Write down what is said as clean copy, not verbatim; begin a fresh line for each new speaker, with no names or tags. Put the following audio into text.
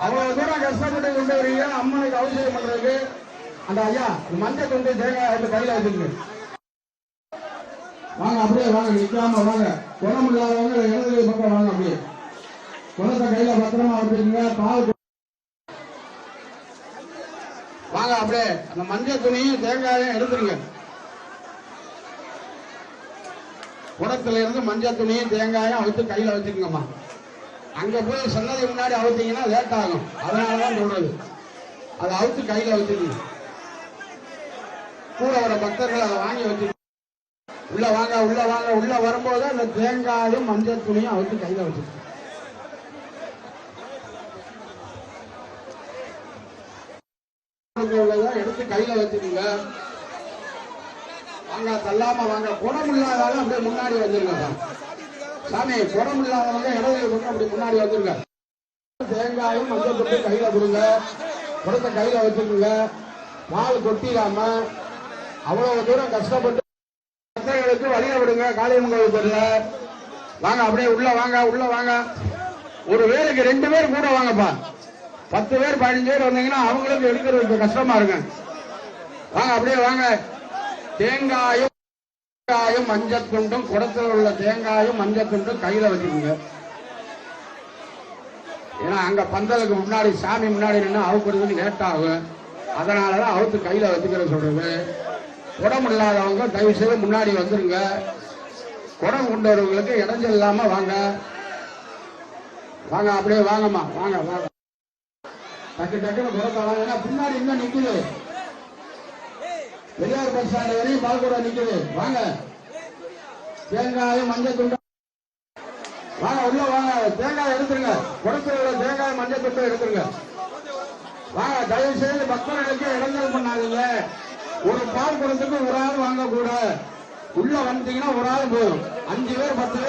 அவ்வளவு தூரம் கஷ்டப்பட்டு கொண்டு வரீங்க அம்மனுக்கு அவசியம் பண்றதுக்கு. அந்த ஐயா மஞ்சள் கொண்டு தேங்காய் வந்து கையில வச்சுருக்கு. வாங்க அப்படியே வாங்க, நிக்காம வாங்க. குணம் இல்லாதவங்க இடது பக்கம் வாங்க. அப்படியே குணத்தை கையில பத்திரமா வச்சுருங்க. பால் வாங்க. அப்படியே அந்த மஞ்சள் துணியும் தேங்காயும் எடுத்துருங்க. குடத்துல இருந்து மஞ்சள் துணியும் தேங்காயும் அவுத்து கையில வச்சுக்கோங்கம்மா. அங்க போய் சன்னதி முன்னாடி அவுத்தீங்கன்னா லேட் ஆகும். அதனாலதான் சொல்றது, அதை அவுத்து கையில வச்சுக்கோங்க. கூட வர பக்தர்கள் அதை வாங்கி வச்சுக்கோங்க. உள்ள வாங்க, உள்ள வாங்க. உள்ள வரும்போது அந்த தேங்காயும் மஞ்சள் துணியும் அவுத்து கையில வச்சுக்கோங்க. எடுத்து கையில வச்சுக்கோங்க. வாங்க, தள்ளாம வாங்க. குடம் இல்லாதவங்க அப்படியே முன்னாடி வந்துருங்க சாமி. குடம் இல்லாதவங்க இடது பக்கம் அப்படி முன்னாடி வந்துருங்க. தேங்காயும் மஞ்சள் தொட்டு கையில கொடுங்க. குடத்தை கையில வச்சுக்கோங்க. பால் கொட்டிடாம அவ்வளவு தூரம் கஷ்டப்பட்டு பக்தர்களுக்கு வழிய விடுங்க. காளியம்மன் தெரியல. வாங்க அப்படியே உள்ள வாங்க, உள்ள வாங்க. ஒரு வேலைக்கு 2 பேர் கூட வாங்கப்பா. 10 பேர் 15 பேர் வந்தீங்கன்னா அவங்களுக்கு எடுக்கிறது கஷ்டமா இருக்கு. வாங்க அப்படியே வாங்க. தேங்காயும் மஞ்சள் துண்டும், குடத்தில் உள்ள தேங்காயும் மஞ்சள் துண்டும் கையில வச்சுக்கோங்க. ஏன்னா அங்க பந்தலுக்கு முன்னாடி சாமி முன்னாடி நின்று அவுக்குறதுக்கு லேட் ஆகும். அதனாலதான் அவுத்து கையில வச்சுக்கிற சொல்றது. குடம் இல்லாதவங்க தயவு செய்து முன்னாடி வந்துருங்க. குடம் கொண்டவர்களுக்கு இடைஞ்சல் இல்லாம வாங்க. வாங்க அப்படியே வாங்கம்மா. வாங்க வாங்க. டக்கு டக்குன்னு குடத்தை வாங்க. ஏன்னா பின்னாடி இன்னும் நிக்குது. பெரியார் பஸ் ஸ்டாண்ட் வரையும் பால்கூட நிக்குது. வாங்க. தேங்காயும் மஞ்சள் துண்டு வாங்க, உள்ள வாங்க. தேங்காய் எடுத்துருங்க. குடத்துல தேங்காய் மஞ்சள் துண்டு எடுத்துருங்க. வாங்க. தயவு செய்து பக்தர்களுக்கு இடைஞ்சல் பண்ணாதீங்க. ஒரு பால் குடத்துக்கு ஒரு ஆள் வாங்க கூட. உள்ள வந்துட்டீங்கன்னா ஒரு ஆள் போதும். 5 பேர் 10 பேர்